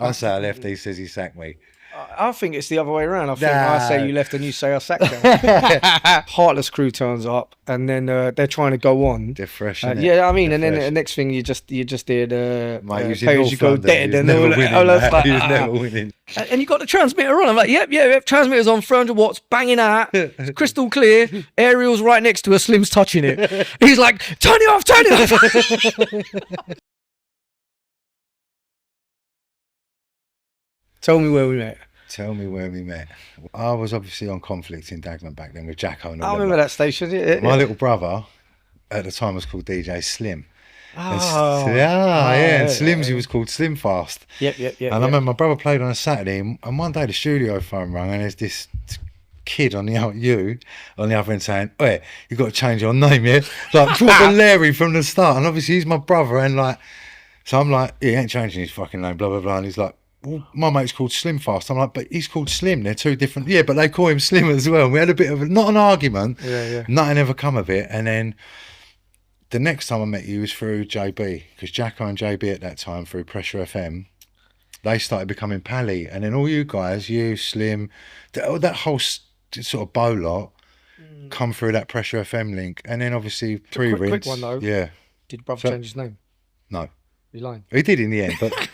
I say I left, he says he sacked me. I think it's the other way around. I think I say you left and you say I sacked them. Heartless crew turns up and then they're trying to go on. They're fresh, yeah, I mean, and then the next thing you just did Mate, pay as you go dead and all that. He was never winning. And you got the transmitter on. I'm like, yep, transmitter's on, 300 watts, banging out, it's crystal clear. Ariel's right next to her, Slim's touching it. He's like, turn it off, turn it off. Tell me where we met. Tell me where we met. I was obviously on Conflict in Dagenham back then with Jacko and all I remember that station. Yeah. My little brother at the time was called DJ Slim. Oh, and Slimsy was called Slim Fast. Yep. And I remember my brother played on a Saturday, and one day the studio phone rang, and there's this kid on the other end saying, "Hey, you got to change your name, yeah?" Like proper Larry from the start. And obviously he's my brother, and like, so I'm like, he ain't changing his fucking name, blah blah blah. And he's like, well, my mate's called Slim Fast. I'm like, but he's called Slim. They're two different. Yeah, but they call him Slim as well. And we had a bit of not an argument. Yeah. Nothing ever come of it. And then the next time I met you was through JB, because Jacko and JB at that time through Pressure FM, they started becoming pally. And then all you guys, you, Slim, that whole sort of bow lot, come through that Pressure FM link. And then obviously pre-rinse. Quick one though. Yeah. Did brother change his name? No. You lying? He did in the end, but but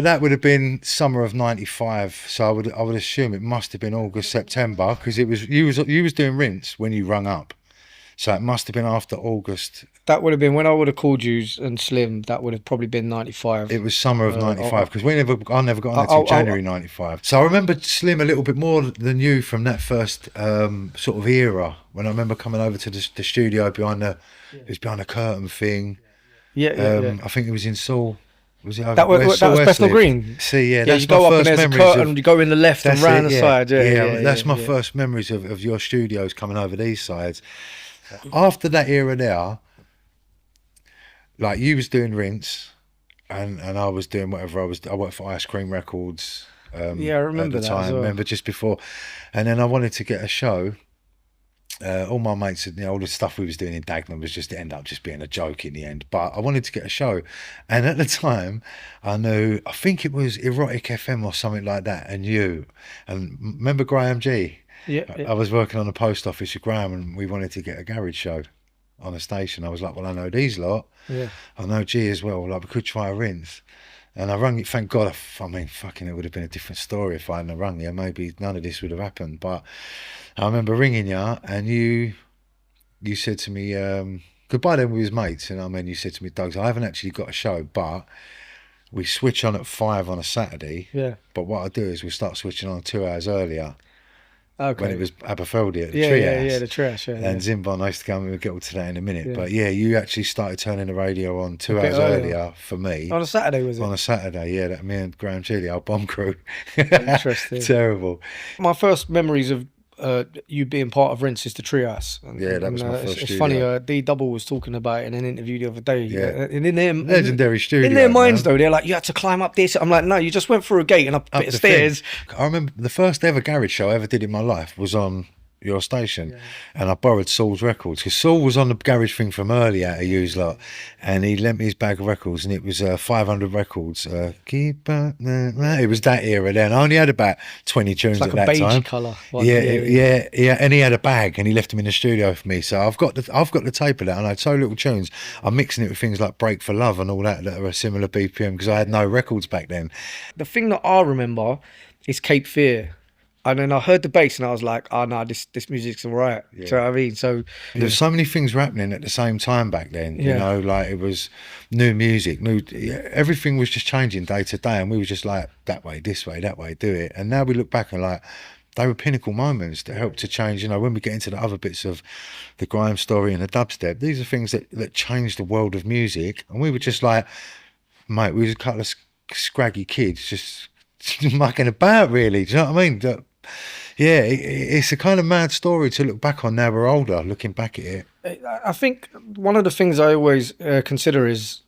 that would have been summer of '95. So I would assume it must have been August, September, because it was you was doing Rinse when you rung up. So it must have been after August. That would have been when I would have called you and Slim. That would have probably been '95. It was summer of '95 because I never got on there till January '95. So I remember Slim a little bit more than you from that first sort of era. When I remember coming over to the studio behind the curtain thing. Yeah. I think it was in Seoul. Was it? That was Bethnal Green. See, yeah, that's you go my up first and there's a memories curtain, you go in the left and round the side. That's my first memories of your studios coming over these sides. After that era there, like you was doing Rinse, and I was doing whatever I worked for Ice Cream Records. I remember at the time. As well. Remember just before, and then I wanted to get a show. All my mates, all the stuff we was doing in Dagenham was just to end up just being a joke in the end. But I wanted to get a show, and at the time, I think it was Erotic FM or something like that. And remember Graham G? Yeah. I was working on the post office with Graham, and we wanted to get a garage show on a station. I was like, well, I know these lot. Yeah. I know G as well. Like we could try a Rinse. And I rung it, thank God. I mean, fucking, it would have been a different story if I hadn't rung you. Maybe none of this would have happened. But I remember ringing you, and you said to me, goodbye then with his mates. And I mean, you said to me, Doug, I haven't actually got a show, but we switch on at 5 on a Saturday. Yeah. But what I do is we start switching on 2 hours earlier. Okay. When it was Aberfeldy at the Treehouse. Yeah, the Treehouse, yeah. And Zimbon, I used to come, we'll get to that in a minute. Yeah. But yeah, you actually started turning the radio on 2 hours earlier for me. On a Saturday, was it? On a Saturday, yeah. That me and Graham Chili, our bomb crew. Interesting. Terrible. My first memories of you being part of Rinse is the Treehouse. That was my first It's studio. funny, D-Double was talking about it in an interview the other day. Yeah. And in their legendary studio. In their minds, though, they're like, you had to climb up this. I'm like, no, you just went through a gate and up a bit of stairs. Thing. I remember the first ever garage show I ever did in my life was on your station, and I borrowed Saul's records because Saul was on the garage thing from earlier to use lot, and he lent me his bag of records, and it was 500 records. Keep up, it was that era then. I only had about 20 tunes like at that time. Beige colour. Yeah, and he had a bag, and he left them in the studio for me. So I've got the tape of that, and I had so little tunes. I'm mixing it with things like Break for Love and all that are a similar BPM because I had no records back then. The thing that I remember is Cape Fear. And then I heard the bass and I was like, oh no, this music's all right. Yeah. Do you know what I mean? So there's so many things were happening at the same time back then. You know, like it was new music, everything was just changing day to day, and we were just like that way, this way, that way, do it. And now we look back and like they were pinnacle moments that helped to change. You know, when we get into the other bits of the grime story and the dubstep, these are things that changed the world of music. And we were just like, mate, we was a couple of scraggy kids just mucking about, really. Do you know what I mean? Yeah, it's a kind of mad story to look back on now we're older, looking back at it. I think one of the things I always consider is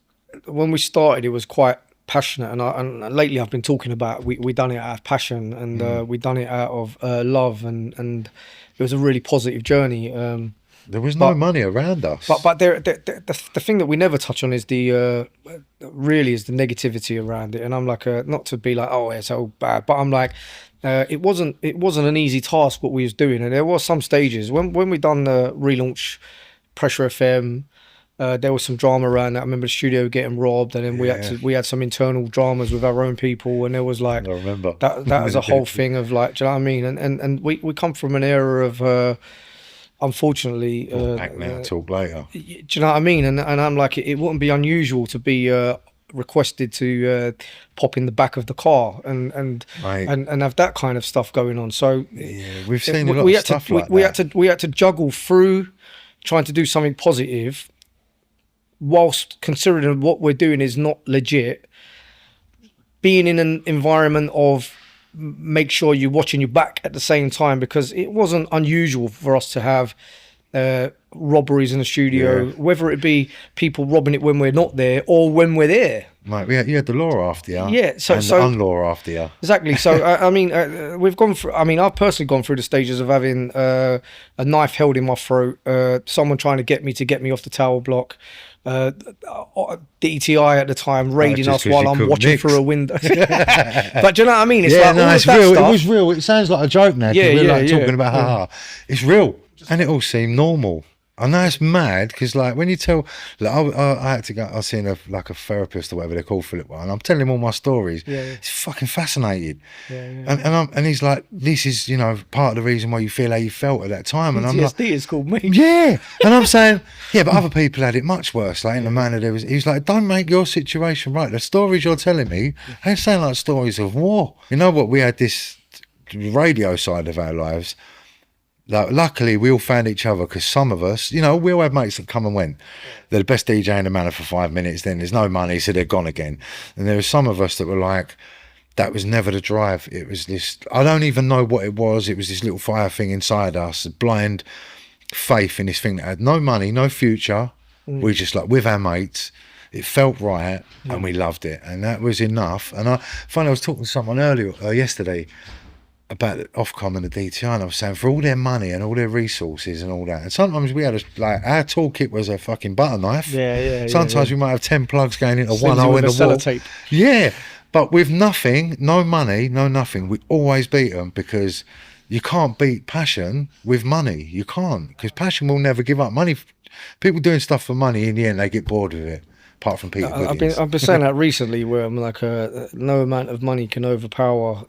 when we started, it was quite passionate. And lately I've been talking about we done it out of passion, and we done it out of love. And it was a really positive journey. There was no money around us. But the thing that we never touch on is the negativity around it. And I'm like, not to be like, oh, it's so bad, but I'm like, it wasn't an easy task what we was doing, and there was some stages when we done the relaunch Pressure FM. There was some drama around that. I remember the studio getting robbed, and then we had some internal dramas with our own people, and there was like, I remember that was a whole thing of like, do you know what I mean? And we come from an era of unfortunately act now, talk later. Do you know what I mean? And I'm like, it wouldn't be unusual to be requested to pop in the back of the car and have that kind of stuff going on. So we've seen a lot of stuff like that. We had to juggle through trying to do something positive whilst considering what we're doing is not legit, being in an environment of make sure you're watching your back at the same time, because it wasn't unusual for us to have robberies in the studio, whether it be people robbing it when we're not there or when we're there. Right, you had the law after you, the unlaw after you. Exactly. So I mean, we've gone through. I mean, I've personally gone through the stages of having a knife held in my throat, someone trying to get me off the tower block, DTI at the time raiding us while I'm watching through a window. But do you know what I mean? It's it's real. It was real. It sounds like a joke now. We're talking about haha. It's real, and it all seemed normal. I know it's mad because, like, when you tell, like, I had to go. I was seeing a therapist or whatever they're called for a little while, and I'm telling him all my stories. He's fucking fascinated. And he's like, this is, you know, part of the reason why you feel how you felt at that time. And I'm like, is called me. Yeah, and I'm saying, but other people had it much worse. Like in the manner there was, he was like, don't make your situation right. The stories you're telling me, they sound like stories of war. You know what? We had this radio side of our lives. Like, luckily, we all found each other because some of us, you know, we all had mates that come and went. They're the best DJ in the manor for 5 minutes, then there's no money, so they're gone again. And there were some of us that were like, that was never the drive. It was this, I don't even know what it was. It was this little fire thing inside us, a blind faith in this thing that had no money, no future. We just, like, with our mates, it felt right, and we loved it. And that was enough. And I was talking to someone yesterday, about the Ofcom and the DTI, and I was saying, for all their money and all their resources and all that, and sometimes we had our toolkit was a fucking butter knife. Sometimes we might have 10 plugs going into one hole in the wall. But with nothing, no money, no nothing, we always beat them, because you can't beat passion with money. You can't, because passion will never give up. Money, people doing stuff for money, in the end they get bored with it. Apart from Peter Goodings. I've been saying that recently, where I'm like, no amount of money can overpower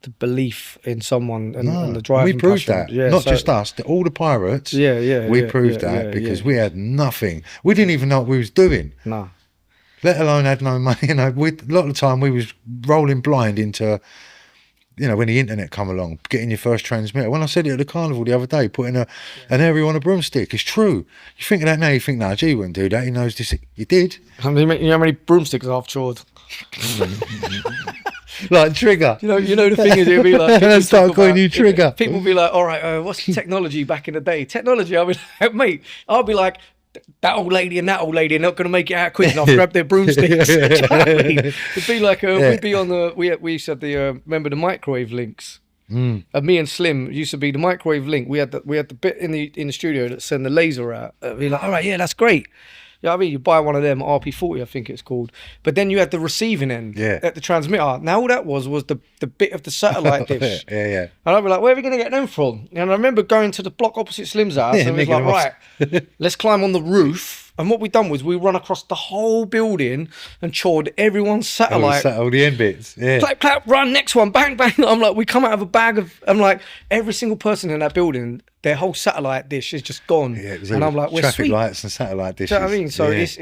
the belief in someone and the drive. We proved that. Not just us, all the pirates. We proved that because we had nothing. We didn't even know what we was doing. No. Let alone had no money. You know, a lot of the time we was rolling blind into, you know, when the internet come along, getting your first transmitter. When I said it at the carnival the other day, putting an aerial on a broomstick, it's true. You think of that now, you think, no, G wouldn't do that. He knows this. You did. You know how many broomsticks I've chawed? Like Trigger. You know the thing is, it'll be like, and start calling you Trigger. People will be like, all right, what's technology back in the day? Technology, I'll be like, mate, I'll be like, that old lady and that old lady are not going to make it out quick enough. Grab their broomsticks. Do you know what I mean? It'd be like we'd be on the we used to have the remember the microwave links. Me and Slim used to be the microwave link. We had the bit in the studio that send the laser out. It'd be like, all right, that's great. You know what I mean? You buy one of them, RP40, I think it's called. But then you had the receiving end at the transmitter. Now all that was the bit of the satellite dish. And I'd be like, where are we going to get them from? And I remember going to the block opposite Slim's house, and we was like, right, let's climb on the roof. And what we done was we run across the whole building and chawed everyone's satellite. All the end bits. Clap, clap, run, next one, bang, bang. I'm like, we come out of a bag of, I'm like, every single person in that building, their whole satellite dish is just gone. And I'm like, we're traffic sweet. lights and satellite dishes. Do you know what I mean?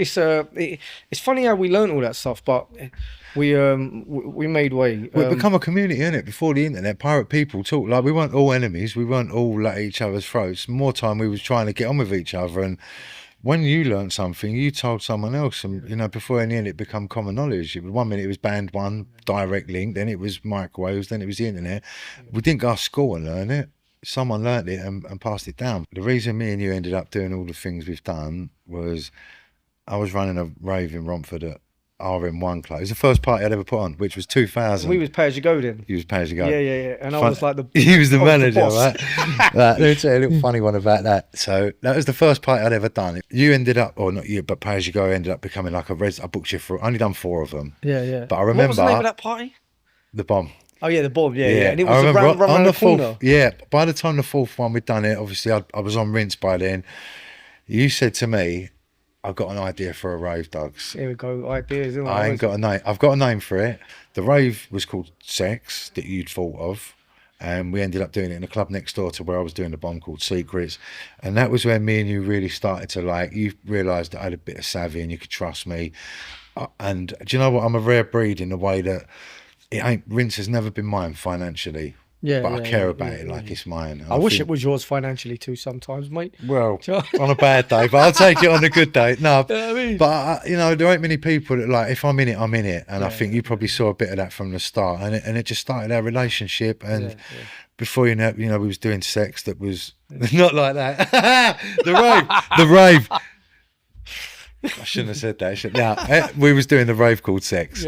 So it's funny how we learned all that stuff, but we made way. We've become a community, innit? Before the internet, pirate people talk like we weren't all enemies. We weren't all at each other's throats. More time we was trying to get on with each other, and when you learned something, you told someone else, and you know, before in the end it become common knowledge. 1 minute it was band one, direct link, then it was microwaves, then it was the internet. We didn't go to school and learn it. Someone learnt it and passed it down. The reason me and you ended up doing all the things we've done was I was running a rave in Romford at RM1 club. It was the first party I'd ever put on, which was 2000. We was pay as you go then. He was pay as you go. Yeah. And I was like he was the manager, boss. right? Let me tell you a little funny one about that. So that was the first party I'd ever done. You ended up, or not you, but pay as you go ended up becoming like I booked you for, I only done 4 of them. Yeah. But I remember. What was the name of that party? The Bomb. Oh yeah, the Bomb. Yeah. And it I was remember around on the fourth. corner. Yeah, by the time the 4th one we'd done it, obviously I was on Rinse by then. You said to me, I've got an idea for a rave, Dogs. Here we go, ideas. I ain't got a name. I've got a name for it. The rave was called Sex, that you'd thought of. And we ended up doing it in a club next door to where I was doing the Bomb, called Secrets. And that was when me and you really started to, like, you realised that I had a bit of savvy and you could trust me. And do you know what? I'm a rare breed in the way that Rinse has never been mine financially. But I care about it like it's mine. I wish it was yours financially too sometimes, mate. Well, on a bad day, but I'll take it on a good day. No, I mean? but you know, there ain't many people that, like, if I'm in it, I'm in it. And I think you probably saw a bit of that from the start. And it just started our relationship. And before you know, we was doing sex that was not like that. The rave. I shouldn't have said that. No, we was doing the rave called Sex.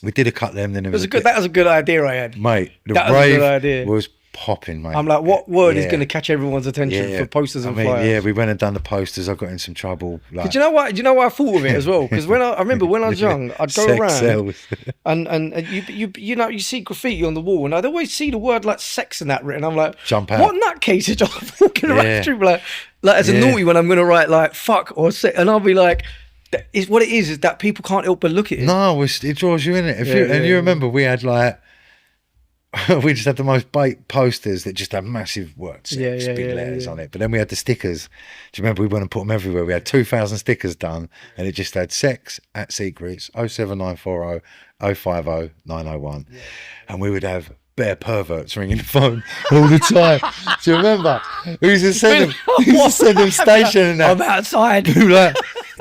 We did a cut them. Then that was a good idea I had, mate. The that rave was popping, mate. I'm like, what word is going to catch everyone's attention for posters and flyers? Yeah, we went and done the posters. I got in some trouble. Like, do you know what? Do you know why I thought of it as well? Because I remember when I was young, I'd go around and you know, you see graffiti on the wall, and I'd always see the word like sex in that written. I'm like, jump out. What nutcase is just walking around the street like as a naughty when I'm going to write like fuck or sex, and I'll be like. Is what it is that people can't help but look at it. No, it draws you in it. You remember we had like we just had the most bait posters that just had massive words, big letters on it. But then we had the stickers. Do you remember we went and put them everywhere? We had 2,000 stickers done, and it just had Sex at Secrets 07940 050 901, and we would have bare perverts ringing the phone all the time. Do you remember? We used to send them station and that. I'm outside. Like,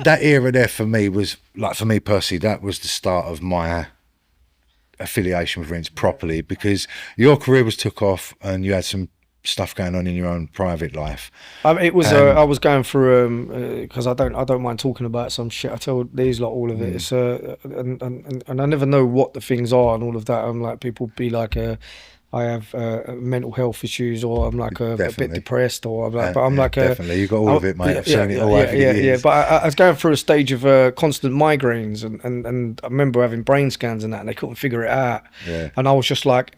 that era there for me was like, for me personally, that was the start of my affiliation with Rinse properly, because your career was took off and you had some stuff going on in your own private life. It was I was going through because I don't mind talking about some shit. I told these lot all of it. It's and I never know what the things are and all of that. I'm like, people be like I have mental health issues, or I'm like a bit depressed, or I'm like, but I'm like definitely you got all of it, mate. I've seen it all over the years. But I was going through a stage of constant migraines, and I remember having brain scans and that, and they couldn't figure it out. Yeah. And I was just like,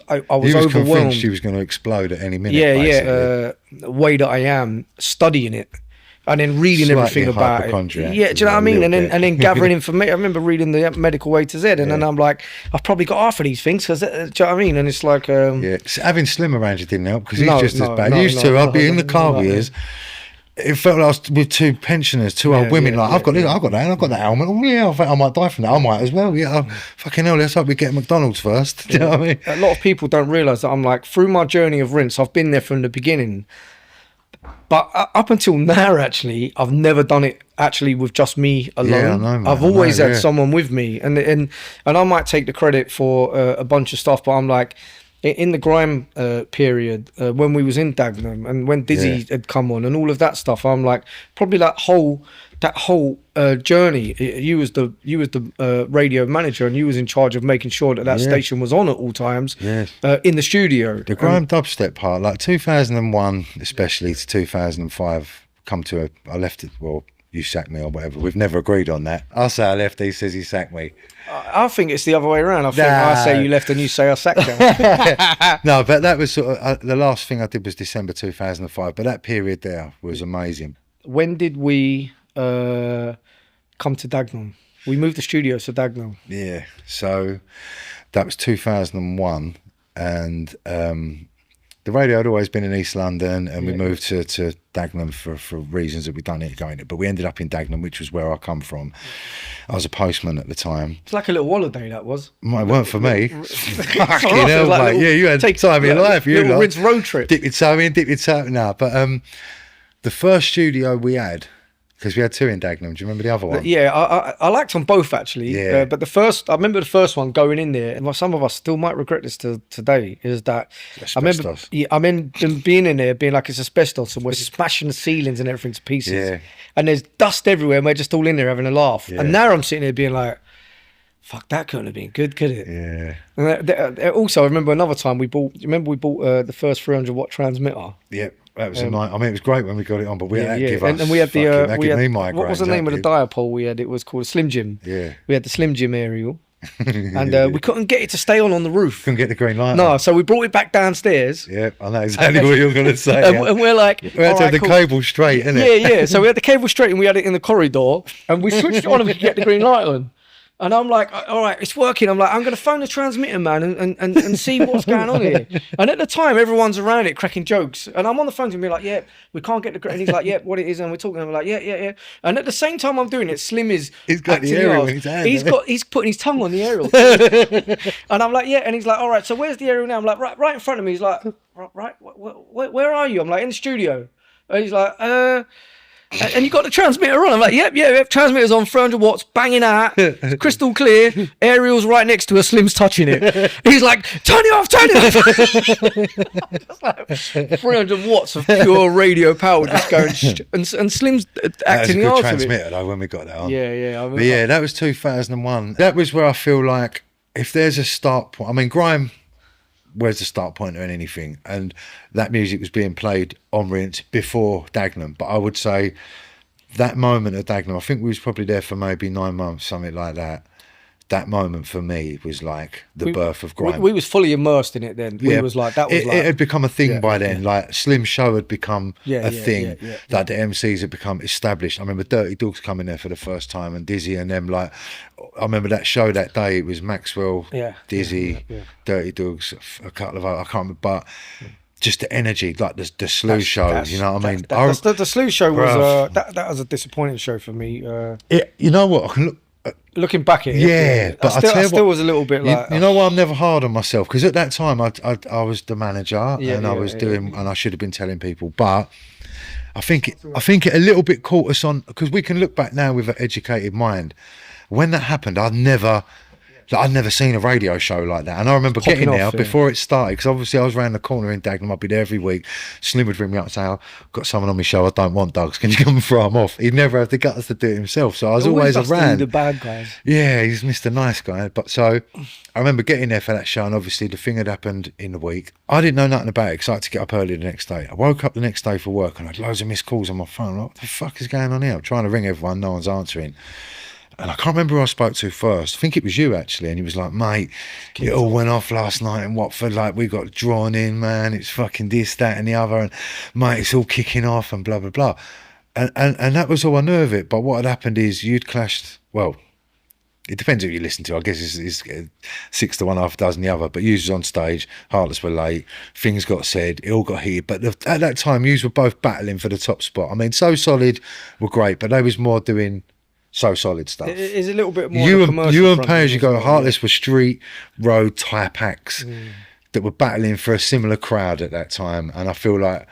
I was overwhelmed. Convinced she was going to explode at any minute. The way that I am studying it. And then reading everything about it. Yeah, do you know what I mean? And then gathering information. I remember reading the medical A to Z, and then I'm like, I've probably got half of these things. Cause, do you know what I mean? And it's like... having Slim around you didn't help, because he's just as bad. I'd be in the car with years. It felt like I was with 2 pensioners, 2 old women. I've got this, I've got that, and I've got that helmet. Oh yeah, I think I might die from that. I might as well. Yeah, fucking hell. Let's hope we get McDonald's first. Do you know what I mean? A lot of people don't realise that I'm like, through my journey of Rinse, I've been there from the beginning. But up until now, actually, I've never done it actually with just me alone. Yeah, I know, man. I've always had someone with me, and I might take the credit for a bunch of stuff. But I'm like, in the grime period, when we was in Dagenham, and when Dizzy had come on, and all of that stuff, I'm like, probably that whole journey. You was the radio manager, and you was in charge of making sure that station was on at all times. Yes. In the studio. The grime dubstep part, like 2001, especially to 2005, I left it. Well, you sacked me or whatever. We've never agreed on that. I say I left. He says he sacked me. I think it's the other way around. I think I say you left and you say I sacked you. No, but that was sort of the last thing I did was December 2005. But that period there was amazing. When did we come to Dagenham? We moved the studio to Dagenham. Yeah, so that was 2001, and the radio had always been in East London, and we moved to Dagenham for reasons that we don't need to go into. But we ended up in Dagenham, which was where I come from. I was a postman at the time. It's like a little holiday, that was. Well, it weren't for me. Fucking hell, like, mate. You had time of your life. You little Rinse road trip. Dip your toe in, dip your toe. No, but the first studio we had, Because we had two in Dagenham. Do you remember the other one? Yeah, I liked them both actually. Yeah. But I remember the first one going in there, and some of us still might regret this today, is that Asbestos. I remember them being in there, being like it's asbestos, and we're smashing the ceilings and everything to pieces. Yeah. And there's dust everywhere, and we're just all in there having a laugh. Yeah. And now I'm sitting there being like, fuck, that couldn't have been good, could it? Yeah. And also, I remember another time we bought the first 300 watt transmitter. Yep. That was a night. I mean, it was great when we got it on, but we had to give us. And we had that gave me migraines, what was the name of the diapole we had? It was called a Slim Jim. Yeah. We had the Slim Jim aerial, and we couldn't get it to stay on the roof. Couldn't get the green light. No, so we brought it back downstairs. Yeah, I know exactly what you're going to say. And we're like, we had to have the cable straight, innit? Yeah. So we had the cable straight, and we had it in the corridor, and we switched it on, and we could get the green light on. And I'm like, all right, it's working. I'm like, I'm going to phone the transmitter man and see what's going on here. And at the time, everyone's around it cracking jokes. And I'm on the phone to him, like, yeah, we can't get the... And he's like, yeah, what it is. And we're talking, and I'm like, yeah. And at the same time I'm doing it, Slim is... He's got the aerial in his hand. He's putting his tongue on the aerial. And I'm like, yeah. And he's like, all right, so where's the aerial now? I'm like, right in front of me. He's like, right, where are you? I'm like, in the studio. And he's like, and you got the transmitter on. I'm like, yep, transmitter's on, 300 watts, banging out, it's crystal clear, aerial's right next to her, Slim's touching it. He's like, turn it off. It's like 300 watts of pure radio power just going, and Slim's acting the arse of it. That was a good transmitter though when we got that on. Yeah. But yeah, that was 2001. That was where I feel like if there's a start point, I mean, grime, where's the start point on anything? And that music was being played on Rinse before Dagenham. But I would say that moment of Dagenham, I think we was probably there for maybe 9 months, something like that. That moment for me was like the birth of grime. We was fully immersed in it then. We was like, that was it had become a thing by then. Like Slim Show had become a thing. Like the MCs had become established. I remember Dirty Dogs coming there for the first time, and Dizzy and them. Like, I remember that show that day. It was Maxwell, Dizzy, Dirty Dogs, a couple of other, I can't remember, but just the energy, like the Slew show. You know what I mean? The Slew show was that was a disappointing show for me. You know what? I can look. Looking back at it, but I still was a little bit like... You know why I'm never hard on myself? Because at that time, I was the manager, and I was doing... And I should have been telling people. But I think it a little bit caught us on... Because we can look back now with an educated mind. When that happened, I'd never seen a radio show like that. And I remember getting there before it started, because obviously I was around the corner in Dagenham. I'd be there every week. Slim would ring me up and say, I've got someone on my show, I don't want Dogs, can you come and throw them off? He'd never have the guts to do it himself, so I was always around. The bad guys. Yeah, he's Mr. Nice Guy. But so I remember getting there for that show, and obviously the thing had happened in the week. I didn't know nothing about it, because I had to get up early the next day. I woke up the next day for work, and I had loads of missed calls on my phone. Like, what the fuck is going on here? I'm trying to ring everyone, no one's answering. And I can't remember who I spoke to first. I think it was you, actually. And he was like, mate, it all went off last night in Watford. Like, we got drawn in, man. It's fucking this, that, and the other. And, mate, it's all kicking off and blah, blah, blah. And that was all I knew of it. But what had happened is you'd clashed, well, it depends who you listen to. I guess it's 6 to 1, half a dozen the other. But you was on stage, Heartless were late, things got said, it all got heated. But at that time, you were both battling for the top spot. I mean, So Solid were great, but they was more doing... So Solid stuff. It is a little bit more. You and Pay As You Go, Heartless were street road type acts that were battling for a similar crowd at that time, and I feel like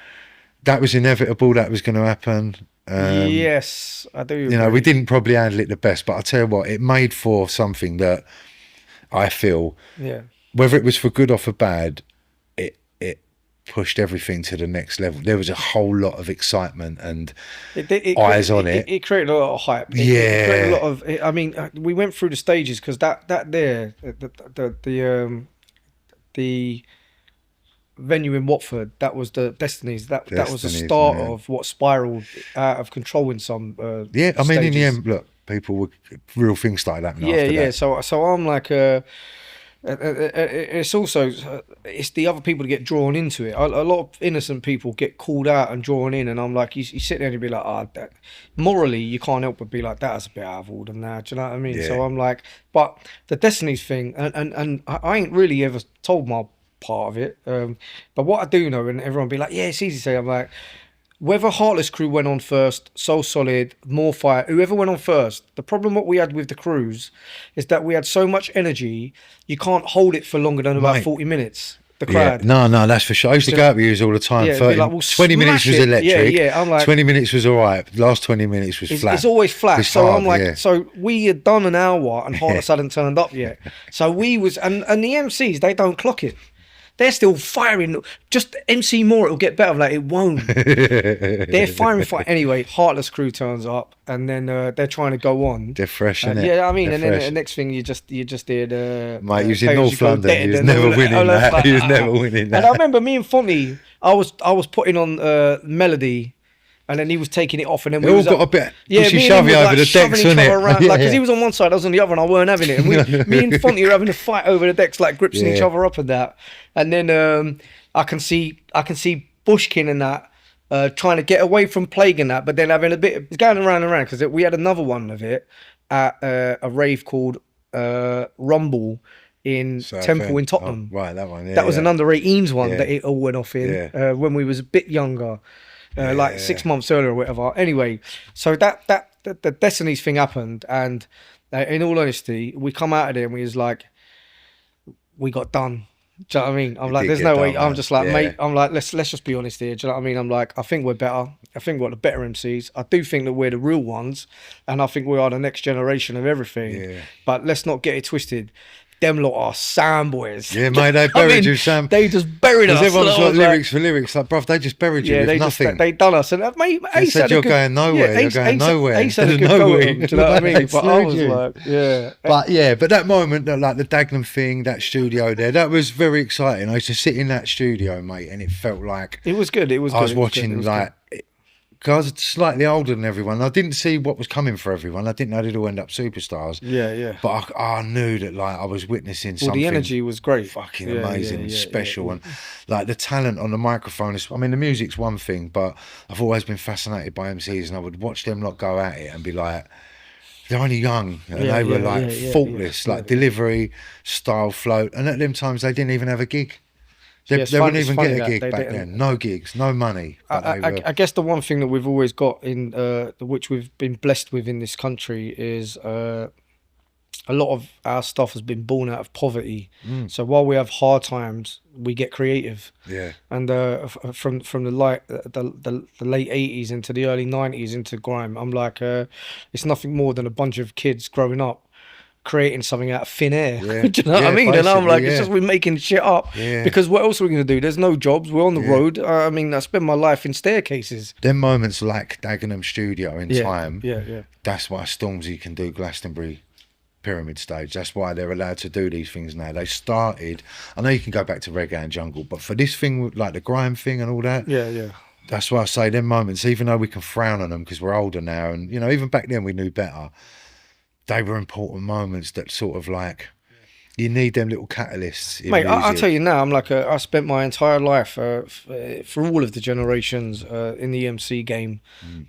that was inevitable. That was going to happen. Yes, I do. You know, we didn't probably handle it the best, but I tell you what, it made for something that I feel. Yeah. Whether it was for good or for bad, it pushed everything to the next level. There was a whole lot of excitement and eyes on it. It created a lot of hype. It created a lot of. I mean, we went through the stages because the venue in Watford, that was the Destinies. That was the start of what spiraled out of control in some. I mean, stages. In the end, look, people were real things started happening. Yeah. So I'm like it's also it's the other people to get drawn into it. A lot of innocent people get called out and drawn in, and I'm like, you sit there and you be like, morally you can't help but be like, that's a bit out of order now. Do you know what I mean? Yeah. So I'm like, but the Destinies thing, and I ain't really ever told my part of it, but what I do know, and everyone be like, yeah, it's easy to say, I'm like, whether Heartless crew went on first, So Solid, More Fire, whoever went on first, the problem what we had with the crews is that we had so much energy, you can't hold it for longer than about 40 minutes. the crowd. No, that's for sure. I used to go out with you all the time. Yeah, 30, like, we'll 20 minutes was smash it. electric. Yeah, I'm like, 20 minutes was all right. Last 20 minutes was flat. It's always flat. It's so hard, I'm like, yeah. so we had done an hour and Heartless hadn't turned up yet. So we was, and the MCs, they don't clock it. They're still firing. Just MC more, it'll get better. Like, it won't. They're firing. Anyway, Heartless crew turns up, and then they're trying to go on. They're fresh, innit? Yeah, I mean, They're and then fresh. the next thing you just did. Mate, you was in North London. You was never winning that. You was never winning that. And I remember me and Fonty, I was putting on Melody. And then he was taking it off, and then we all got a bit pushy me and shovey him was, over like, the decks, shoving each other wasn't around, it? like, because he was on one side, I was on the other, and I weren't having it. And me and Fonty were having a fight over the decks, like gripsing each other up and that. And then I can see Bushkin and that trying to get away from Plague and that, but then having a bit. It's going around and around because we had another one of it at a rave called Rumble in Temple in Tottenham. Oh, right, that one. Yeah, that was an under 18s one Yeah. that it all went off in Yeah. when we was a bit younger. Like 6 months earlier or whatever. Anyway, so that the Destiny's thing happened, and in all honesty, we come out of there and we was like, we got done. Do you know what I mean? I'm like, there's no way. I'm just like, mate. I'm like, let's just be honest here. Do you know what I mean? I'm like, I think we're better. I think we're the better MCs. I do think that we're the real ones, and I think we are the next generation of everything. Yeah. But let's not get it twisted. Them lot are sound boys. Yeah, mate, they buried you, Sam. They just buried us. Because everyone's got like, lyrics for lyrics. Like, bruv, they just buried you with nothing. They done us. And mate, they said you're going nowhere. You're going nowhere. Ace had a good go at him, do you know what I mean? But I was like, yeah. But that moment, like the Dagenham thing, that studio there, that was very exciting. I used to sit in that studio, mate, and it felt like... It was good. It was good. I was watching, like... Because I was slightly older than everyone. I didn't see what was coming for everyone. I didn't know they'd all end up superstars. Yeah. But I knew that, like, I was witnessing something. The energy was great. Fucking amazing and special. And, like, the talent on the microphone. I mean, the music's one thing, but I've always been fascinated by MCs, and I would watch them lot go at it and be like, they're only young. And they were, like, faultless. Like, delivery, style, float. And at them times, they didn't even have a gig. They wouldn't even get a gig back then. No gigs, no money. I guess the one thing that we've always got in, which we've been blessed with in this country, is a lot of our stuff has been born out of poverty. So while we have hard times, we get creative. Yeah. And from the late '80s into the early '90s into grime, I'm like, it's nothing more than a bunch of kids growing up creating something out of thin air. Do you know what I mean? And I'm like, it's just we're making shit up because what else are we going to do? There's no jobs. We're on the road. I mean, I spend my life in staircases. Them moments like Dagenham Studio in time. Yeah. That's why Stormzy can do Glastonbury Pyramid Stage. That's why they're allowed to do these things now. They started. I know you can go back to reggae and jungle, but for this thing, like the grime thing and all that. Yeah. That's why I say them moments, even though we can frown on them because we're older now, and you know, even back then we knew better. They were important moments that sort of like, you need them little catalysts in mate, music. I'll tell you now, I'm like, I spent my entire life for all of the generations in the MC game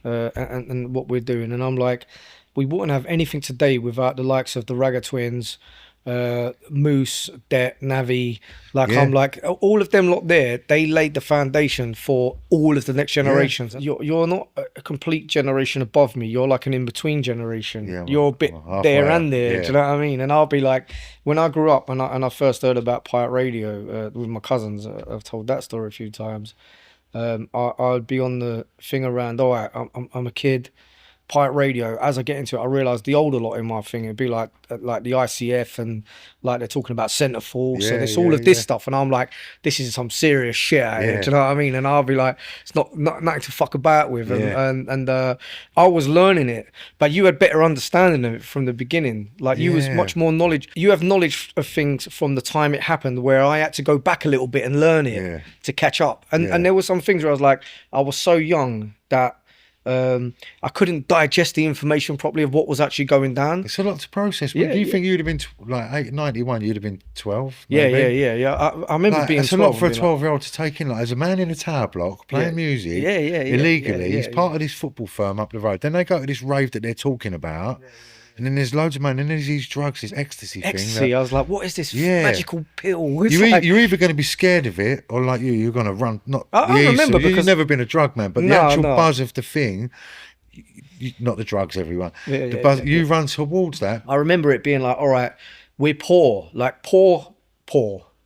and what we're doing. And I'm like, we wouldn't have anything today without the likes of the Ragga Twins, Moose, Det, Navi. Like, I'm like, all of them lot there, they laid the foundation for all of the next generations. You're not a complete generation above me. You're like an in-between generation. You're a bit there and there. Do you know what I mean? And I'll be like, when I grew up and I first heard about pirate radio with my cousins, I've told that story a few times. I'd be on the thing around, I'm a kid. Pirate radio, as I get into it, I realise the older lot in my thing, it'd be like the ICF, and like they're talking about Centre Force, and it's all of this stuff, and I'm like, this is some serious shit out here, do you know what I mean? And I'll be like, it's not nothing to fuck about with, and I was learning it, but you had better understanding of it from the beginning. Like, you was much more knowledge. You have knowledge of things from the time it happened, where I had to go back a little bit and learn it to catch up, and there were some things where I was like, I was so young that I couldn't digest the information properly of what was actually going down. It's a lot to process. Do you think you'd have been like 91? You'd have been 12. Yeah. I remember being. It's 12, a lot for a 12-year-old to take in. Like, as a man in a tower block playing music, illegally. He's part of this football firm up the road. Then they go to this rave that they're talking about. And then there's loads of money, and there's these drugs, this ecstasy thing. I was like, what is this magical pill? You're either going to be scared of it, or like you're going to run. I remember because you've never been a drug man, but the actual buzz of the thing, not the drugs, everyone. The buzz, you run towards that. I remember it being like, all right, we're poor, like poor.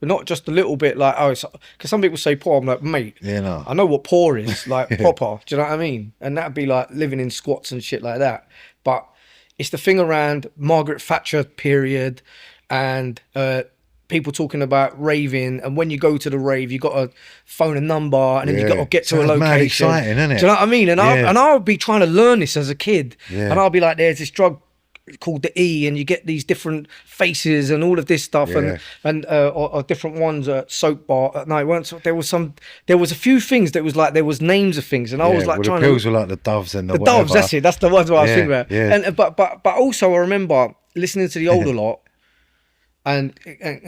not just a little bit like, oh, because some people say poor. I'm like, mate, I know what poor is, like proper. Do you know what I mean? And that'd be like living in squats and shit like that. But it's the thing around Margaret Thatcher period and people talking about raving, and when you go to the rave, you got to phone a number, and then you got to get to a location. Mad exciting, isn't it? Do you know what I mean? And I'll be trying to learn this as a kid, and I'll be like, there's this drug called the E, and you get these different faces and all of this stuff, and or different ones at soap bar at night. Once there was a few things that was like there was names of things, and I was like trying the pills were like the doves and the doves. That's it. That's the ones I was thinking about. Yeah. And but also I remember listening to the older lot. And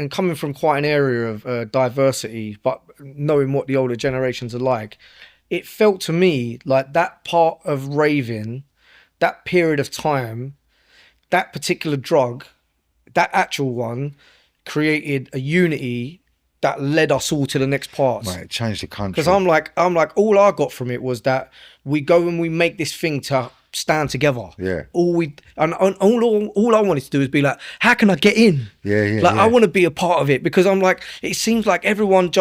coming from quite an area of diversity, but knowing what the older generations are like, it felt to me like that part of raving, that period of time, that particular drug, that actual one, created a unity that led us all to the next parts. Right, it changed the country. Because I'm like, all I got from it was that we go and we make this thing to stand together. Yeah. All I wanted to do is be like, how can I get in? I want to be a part of it, because I'm like, it seems like everyone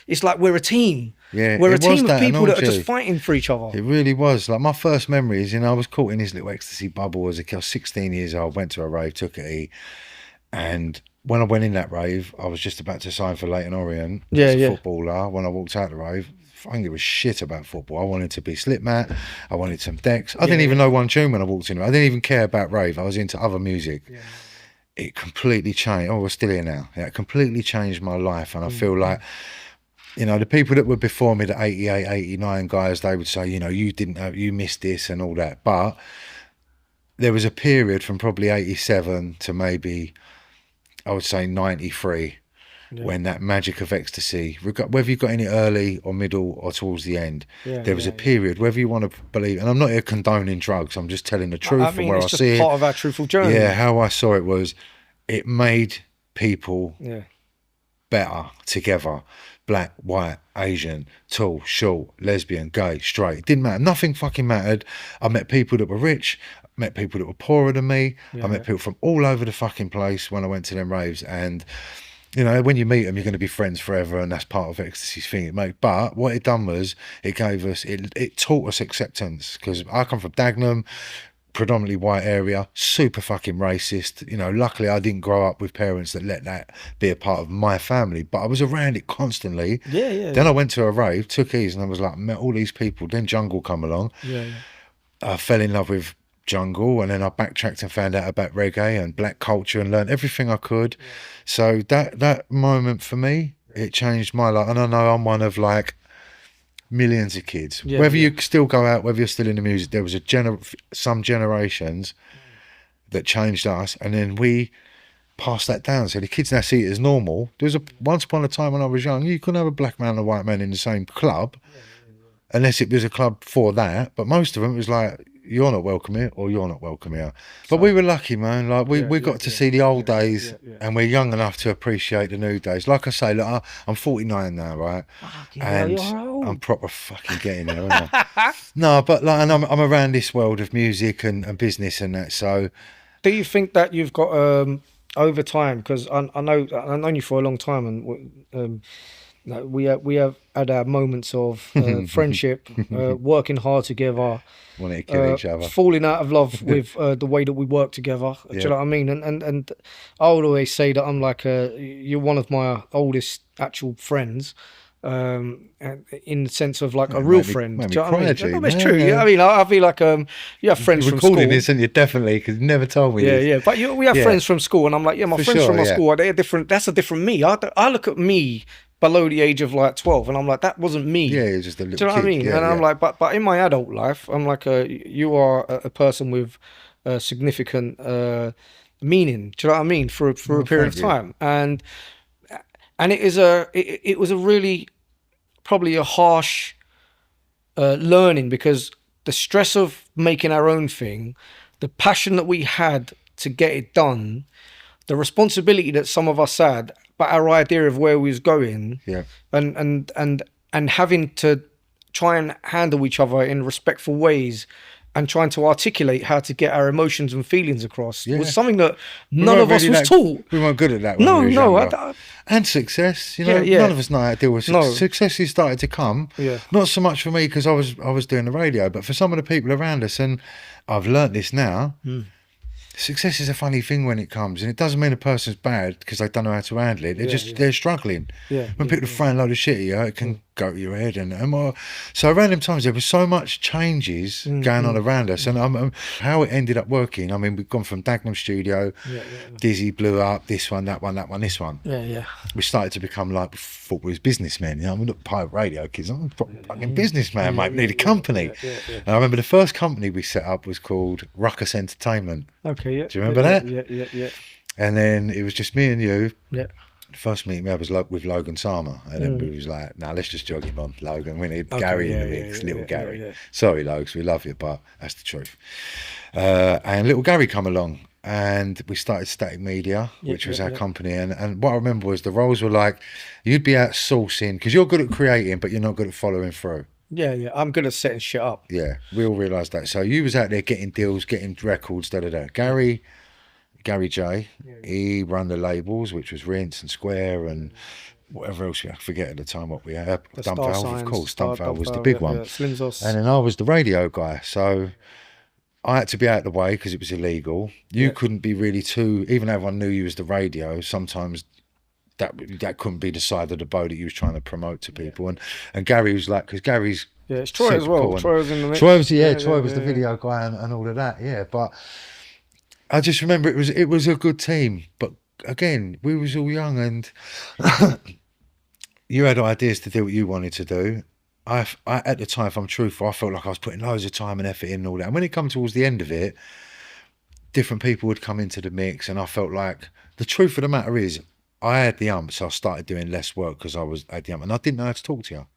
it's like we're a team. Yeah, we're a team of people that are just fighting for each other. It really was. Like my first memories, I was caught in this little ecstasy bubble as a kid. I was 16 years old, went to a rave, took it E, and when I went in that rave, I was just about to sign for Leyton Orient as a footballer. When I walked out the rave, I didn't give a shit about football. I wanted to be slip mat. I wanted some decks. I didn't even know one tune when I walked in. I didn't even care about rave. I was into other music. Yeah. It completely changed. Oh, we're still here now. Yeah, it completely changed my life. And I feel like, the people that were before me, the 88, 89 guys, they would say, you missed this and all that. But there was a period from probably 87 to maybe, I would say 93, when that magic of ecstasy, whether you got in it early or middle or towards the end, there was a period, whether you want to believe, and I'm not here condoning drugs, I'm just telling the truth from where I see it. It's just part of our truthful journey. Yeah, how I saw it was, it made people better together. Black, white, Asian, tall, short, lesbian, gay, straight. It didn't matter. Nothing fucking mattered. I met people that were rich, met people that were poorer than me. I met people from all over the fucking place when I went to them raves, and when you meet them, you're going to be friends forever, and that's part of ecstasy's thing. But what it done was, it gave us, it taught us acceptance, because I come from Dagenham, predominantly white area, super fucking racist. Luckily I didn't grow up with parents that let that be a part of my family, but I was around it constantly. Then I went to a rave, took ease, and I was like, met all these people. Then jungle come along. I fell in love with jungle, and then I backtracked and found out about reggae and black culture and learned everything I could. So that moment for me, it changed my life. And I know I'm one of like millions of kids. Whether you still go out, whether you're still in the music, there was some generations that changed us, and then we passed that down. So the kids now see it as normal. There was once upon a time when I was young, you couldn't have a black man and a white man in the same club, unless it was a club for that. But most of them, it was like, you're not welcome here, or you're not welcome here. But we were lucky, man. Like we got to see the old days, and we're young enough to appreciate the new days. Like I say, look, I'm 49 now, right? And I'm proper fucking getting there, aren't I? No, but like, and I'm around this world of music and business and that. So, do you think that you've got over time? Because I know I've known you for a long time, and we have had our moments of friendship, working hard together. Wanting to kill each other, falling out of love with the way that we work together. Do you know what I mean? And I would always say that I'm like you're one of my oldest actual friends, in the sense of like a real friend. Do you know what I mean? No, it's true. Yeah. I mean, I feel like you have friends from school. Recording this, and you definitely, because you never told me. Yeah. But we have friends from school, and I'm like, my friends from my school, they're different. That's a different me. I look at me below the age of like 12, and I'm like, that wasn't me. Yeah, you're just a little. Do you know what I mean? And I'm like, but in my adult life, I'm like, you are a person with significant meaning. Do you know what I mean? For a period of time, and it was a really probably a harsh learning, because the stress of making our own thing, the passion that we had to get it done, the responsibility that some of us had, but our idea of where we was going, and having to try and handle each other in respectful ways, and trying to articulate how to get our emotions and feelings across was Yeah. something that none of us really was taught. We weren't good at that when No, we was no, younger. And success, you know, Yeah. none of us know how to deal with No. success. Success has started to come. Yeah. Not so much for me because I was doing the radio, but for some of the people around us, and I've learnt this now. Success is a funny thing when it comes, and it doesn't mean a person's bad because they don't know how to handle it. They're struggling. Yeah, When people are throwing a load of shit at you, it can go to your head. And more. So around them times, there was so much changes going on around us, and how it ended up working. I mean, we've gone from Dagenham Studio, Dizzy blew up, this one, that one, this one. Yeah. We started to become like, we thought we was businessmen. You know, we're not pirate radio kids. I'm a fucking businessman, mate. We need a company. And I remember the first company we set up was called Ruckus Entertainment. Okay, yeah. Do you remember that? Yeah. And then it was just me and you. Yeah. The first meeting we had was with Logan Sama. And then we was like, nah, let's just jog him on, Logan. We need Gary in the mix, little Gary. Yeah. Sorry, Logs, we love you, but that's the truth. And little Gary come along. And we started Static Media, which was our company. And what I remember was the roles were like, you'd be out sourcing, because you're good at creating, but you're not good at following through. Yeah. I'm good at setting shit up. Yeah, we all realised that. So you was out there getting deals, getting records, da-da-da. Gary J, he ran the labels, which was Rinse and Square and whatever else, I forget at the time what we had. Dump Valve, of course. Dump Valve was the big one. Slimzos. And then I was the radio guy. So I had to be out of the way because it was illegal. You couldn't be really even though everyone knew you was the radio, sometimes that couldn't be the side of the boat that you was trying to promote to people. And Gary was like, because Gary's... Yeah, it's Troy as well. Cool. Troy was in the mix. Troy was the video guy and all of that, But I just remember it was a good team. But again, we was all young and you had ideas to do what you wanted to do. I at the time, if I'm truthful, I felt like I was putting loads of time and effort in and all that. And when it come towards the end of it, different people would come into the mix and I felt like the truth of the matter is I had the so I started doing less work because I had the and I didn't know how to talk to you.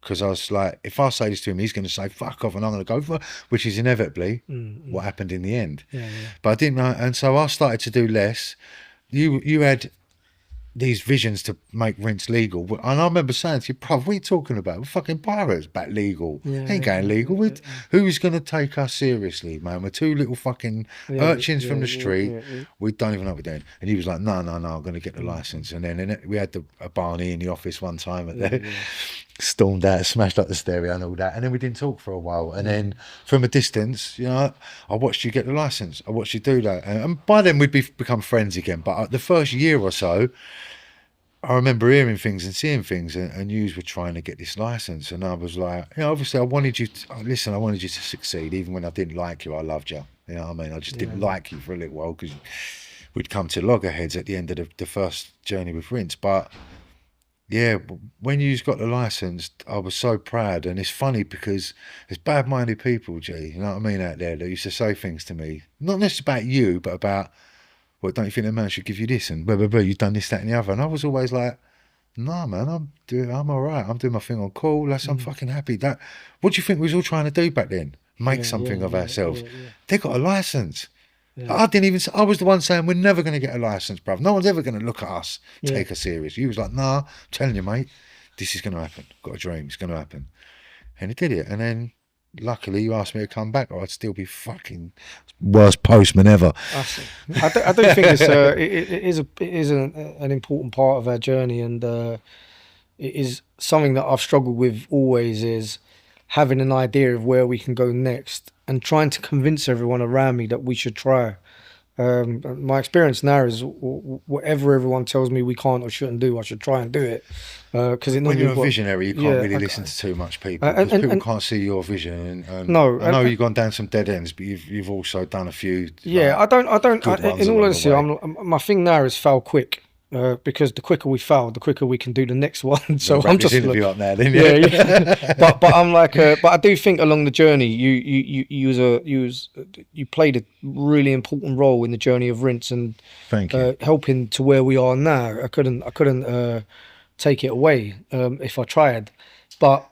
Because I was like, if I say this to him, he's going to say, fuck off, and I'm going to go for it, which is inevitably what happened in the end. Yeah. But I didn't know, and so I started to do less. You had these visions to make Rinse legal. And I remember saying to you, bruv, what are you talking about? We're fucking pirates back legal. Ain't going legal. Who's going to take us seriously, man? We're two little fucking urchins from the street. We don't even know what we're doing. And he was like, no, I'm going to get the license. And then we had a Barney in the office one time at there. Stormed out, smashed up the stereo and all that. And then we didn't talk for a while. And then from a distance, you know, I watched you get the license. I watched you do that. And by then we'd become friends again. But the first year or so, I remember hearing things and seeing things, and you were trying to get this license, and I was like, you know, obviously I wanted you to succeed, even when I didn't like you, I loved you. You know what I mean? I just didn't like you for a little while because we'd come to loggerheads at the end of the first journey with Rinse. But yeah, when you got the license, I was so proud, and it's funny because there's bad-minded people, G, you know what I mean, out there that used to say things to me, not necessarily about you, but about, well, don't you think the man should give you this? And blah, blah, blah, you've done this, that, and the other. And I was always like, nah, man, I'm all right. I'm doing my thing on cool. I'm fucking happy. What do you think we was all trying to do back then? Make something of ourselves. They got a license. I was the one saying, we're never going to get a license, bruv. No one's ever going to look at us, take us serious. You was like, nah, I'm telling you, mate, this is going to happen. Got a dream. It's going to happen. And he did it. And then, luckily, you asked me to come back, or I'd still be fucking worst postman ever. I do think it is an important part of our journey, and it is something that I've struggled with always, is having an idea of where we can go next and trying to convince everyone around me that we should try. My experience now is whatever everyone tells me we can't or shouldn't do, I should try and do it. Because when you're a visionary, you can't really listen to too much people, because people can't see your vision. No, I know you've gone down some dead ends, but you've also done a few. Yeah, I don't. In all honesty, my thing now is fail quick. Because the quicker we fail, the quicker we can do the next one. So I'm just interview up now, then. Yeah. but I'm like, but I do think along the journey, you played a really important role in the journey of Rinse, and thank you, helping to where we are now. I couldn't take it away if I tried. But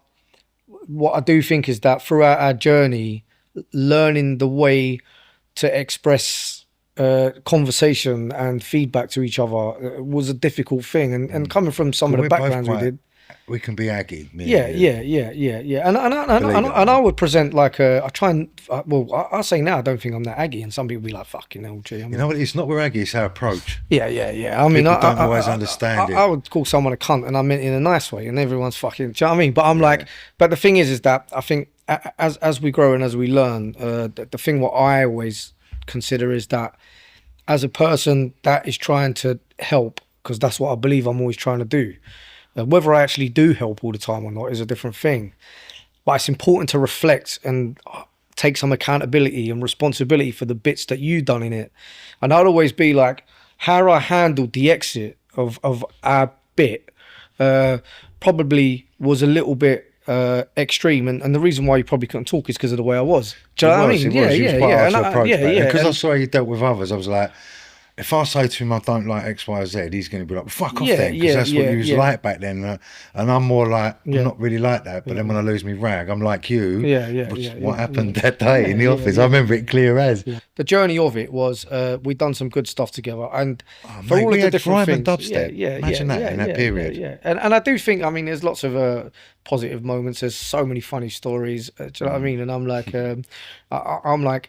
what I do think is that throughout our journey, learning the way to express conversation and feedback to each other was a difficult thing, and coming from some of the backgrounds we did, aggy. Yeah. And I would present like I try and I say now I don't think I'm that aggy, and some people be like, "Fucking hell, G." You know what? It's not we're aggy; it's our approach. Yeah. I mean, People don't always understand it. I would call someone a cunt, and I meant in a nice way, and everyone's fucking. Do you know what I mean? But I'm like, but the thing is that I think as we grow and as we learn, the thing what I always consider is that as a person that is trying to help, because that's what I believe I'm always trying to do. Whether I actually do help all the time or not is a different thing. But it's important to reflect and take some accountability and responsibility for the bits that you've done in it. And I'd always be like, how I handled the exit of our bit probably was a little bit extreme. And the reason why you probably couldn't talk is because of the way I was. Do you know what I mean? Yeah. Because I saw how you dealt with others, I was like, if I say to him I don't like X, Y, Z, he's going to be like, well, fuck off then, because that's what he was like back then. And I'm more like, I'm not really like that. But then when I lose me rag, I'm like you. What happened that day in the office? I remember it clear as. The journey of it was we'd done some good stuff together, and for all of the different things, dubstep. Imagine that in that period. And I do think, I mean, there's lots of positive moments. There's so many funny stories. Do you know what I mean? And I'm like, I'm like,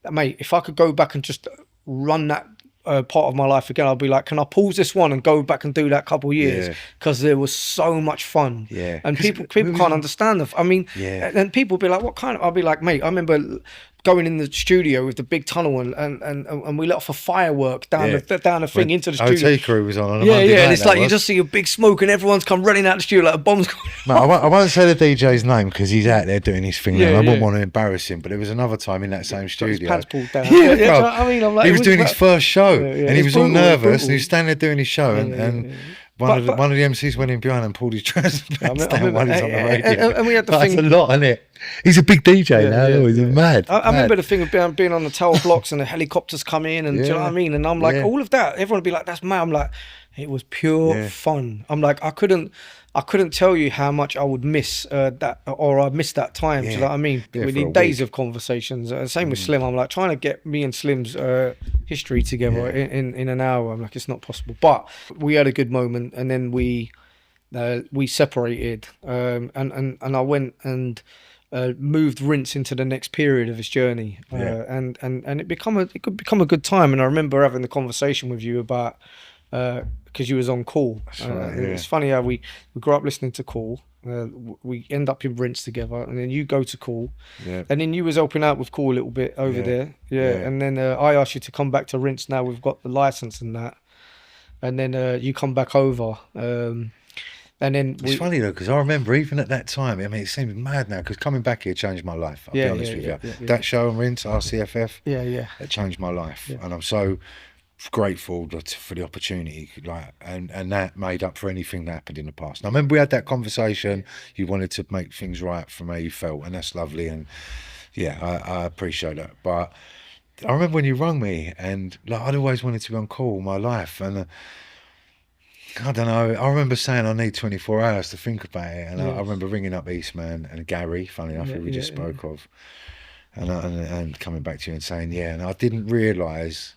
mate, if I could go back and just run that part of my life again, I'll be like, can I pause this one and go back and do that couple of years, because there was so much fun. And people can't understand I mean, and people be like, what kind of, I'll be like, mate, I remember going in the studio with the big tunnel and we let off a firework down the thing into the studio. OT crew was on a Monday night, and it's like you just see a big smoke and everyone's come running out the studio like a bomb's going off. Mate, I won't say the DJ's name because he's out there doing his thing now. I wouldn't want to embarrass him, but there was another time in that same studio. His pants pulled down. Bro, I mean, I'm like, he was doing his first show and he was all nervous and he was standing there doing his show and one of the MCs went in behind and pulled his trousers down while he's on the radio. And we had the thing. That's a lot, isn't it? He's a big DJ now. He's mad. I remember the thing of being on the tower blocks and the helicopters come in and do you know what I mean? And I'm like, all of that. Everyone would be like, that's mad. I'm like, it was pure fun. I'm like, I couldn't tell you how much I would miss that, or I missed that time. Do you know what I mean? We need days of conversations. Same with Slim. I'm like trying to get me and Slim's history together in an hour. I'm like, it's not possible. But we had a good moment, and then we separated, and I went and moved Rinse into the next period of his journey, and it could become a good time. And I remember having the conversation with you about. Because you was on KOOL. It's funny how we grew up listening to KOOL. We end up in Rinse together, and then you go to KOOL, and then you was helping out with KOOL a little bit over there, and then I asked you to come back to Rinse. Now we've got the license and that, and then you come back over, and then it's funny though, because I remember even at that time, I mean, it seems mad now because coming back here changed my life. I'll be honest with you. That show on Rinse, RCFF, it changed my life, and I'm so grateful for the opportunity, like, and that made up for anything that happened in the past. And I remember we had that conversation. You wanted to make things right from how you felt, and that's lovely. And I appreciate that. But I remember when you rung me, and like I'd always wanted to be on KOOL all my life, and I don't know. I remember saying I need 24 hours to think about it, and I remember ringing up Eastman and Gary, funny enough, who we just spoke of, and coming back to you and saying and I didn't realise.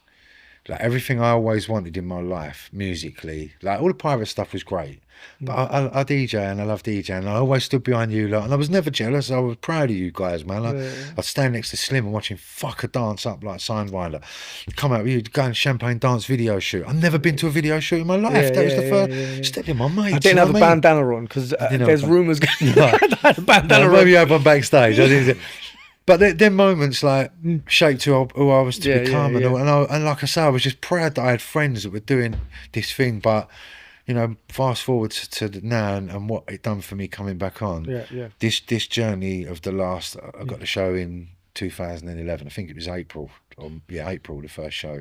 Like everything I always wanted in my life, musically, like all the pirate stuff was great, but I DJ and I love DJing, and I always stood behind you, like, and I was never jealous. I was proud of you guys, man. Like, I'd stand next to Slim and watching fucker dance up like Signwinder, come out with you, go and champagne dance video shoot. I've never been to a video shoot in my life. That was the first step in my mate. I didn't have a bandana on because there's rumours going. I had a bandana on. Maybe you have one backstage. I didn't. But then moments like shaped who I was to become, and like I say, I was just proud that I had friends that were doing this thing. But you know, fast forward to now and what it done for me coming back on. This journey of the last, I got the show in 2011. I think it was April, April, the first show.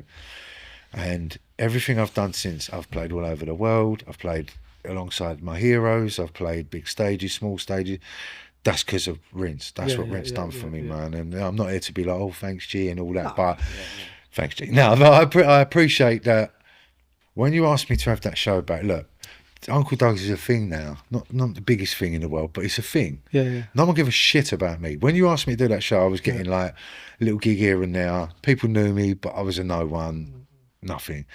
And everything I've done since, I've played all over the world. I've played alongside my heroes. I've played big stages, small stages. That's because of Rinse. That's what Rinse done for me, man. And I'm not here to be like, oh, thanks, G, and all that. But thanks, G. No, I appreciate that. When you asked me to have that show back, look, Uncle Doug's is a thing now. Not the biggest thing in the world, but it's a thing. No one give a shit about me. When you asked me to do that show, I was getting like a little gig here and there. People knew me, but I was a no one, nothing.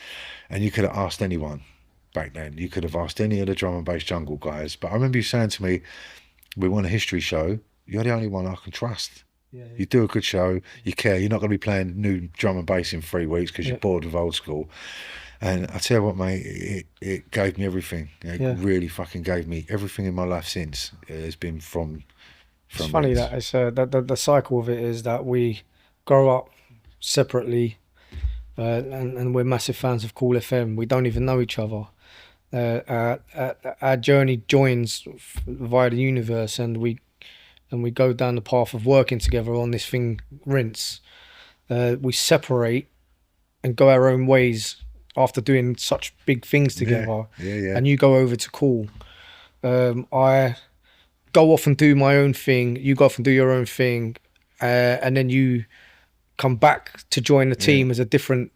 And you could have asked anyone. back then. You could have asked any of the drum and bass jungle guys. But I remember you saying to me, we want a history show. You're the only one I can trust. Yeah. You do a good show. You care. You're not going to be playing new drum and bass in 3 weeks because you're bored with old school. And I tell you what, mate, it gave me everything. It really fucking gave me everything in my life since. It has been from it's funny that it's the cycle of it is that we grow up separately, and we're massive fans of Kool FM. We don't even know each other. Our journey joins via the universe, and we go down the path of working together on this thing, Rinse. We separate and go our own ways after doing such big things together. And you go over to Kool. I go off and do my own thing. You go off and do your own thing, and then you come back to join the team in a different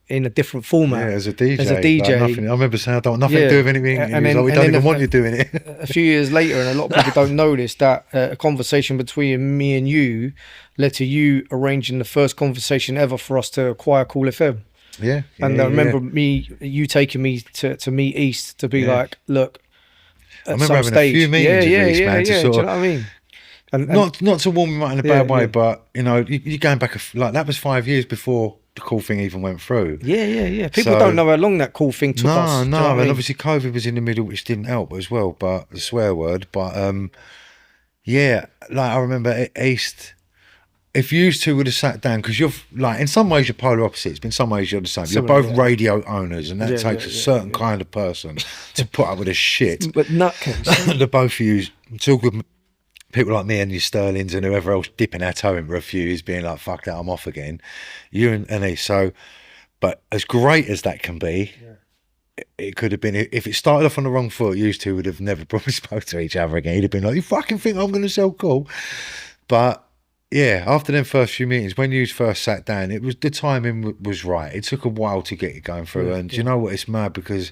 format. Yeah, as a DJ. Like nothing, I remember saying I don't want nothing to do with anything. And then, like, we don't even want you doing it. A few years later, and a lot of people don't know this, that a conversation between me and you led to you arranging the first conversation ever for us to acquire Kool FM. And I remember you taking me to meet East to be like, look, I remember having a few meetings with East, man, to sort of, do you know what I mean? And not to warm him up in a bad way, but you know, you're going back like that was 5 years before the Kool thing even went through. People don't know how long that Kool thing took us. No, and obviously COVID was in the middle, which didn't help as well. But the swear word, but like I remember East. If you two would have sat down, because you're like, in some ways you're polar opposites, but in some ways you're the same. You're both radio owners, and that takes a certain kind of person to put up with the shit. But nutcase. The both of you talk with people like me and your Sterlings and whoever else dipping our toe in for a few years, being like, fuck that, I'm off again. You and East. So, but as great as that can be, it could have been, if it started off on the wrong foot, you two would have never probably spoke to each other again. You'd have been like, you fucking think I'm going to sell Kool? But yeah, after them first few meetings, when you first sat down, it was, the timing was right. It took a while to get it going through. And you know what, it's mad because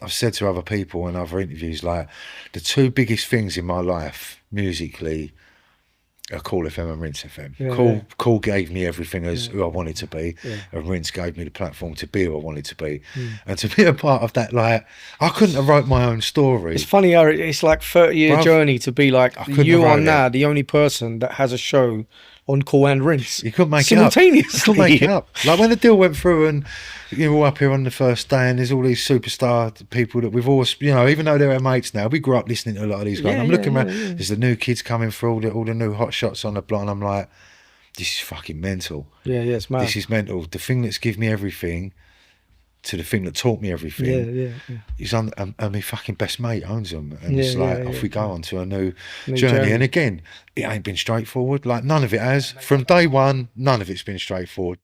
I've said to other people in other interviews, like, the two biggest things in my life musically are Kool FM and Rinse FM. Kool gave me everything as who I wanted to be, and Rinse gave me the platform to be who I wanted to be. And to be a part of that, like, I couldn't have wrote my own story. It's funny how it's like 30-year journey to be like, you are now the only person that has a show on Kool and Rinse. You couldn't make simultaneously. It up. You couldn't make it up. Like when the deal went through and you were up here on the first day and there's all these superstar people that we've always, you know, even though they're our mates now, we grew up listening to a lot of these guys. And I'm looking around, there's the new kids coming through, all the new hot shots on the block, and I'm like, this is fucking mental. It's mad. This is mental. The thing that's given me everything to the thing that taught me everything is on, and my fucking best mate owns them, and it's like off we go on to a new journey. And again, it ain't been straightforward. Like none of it has. From day one, none of it's been straightforward.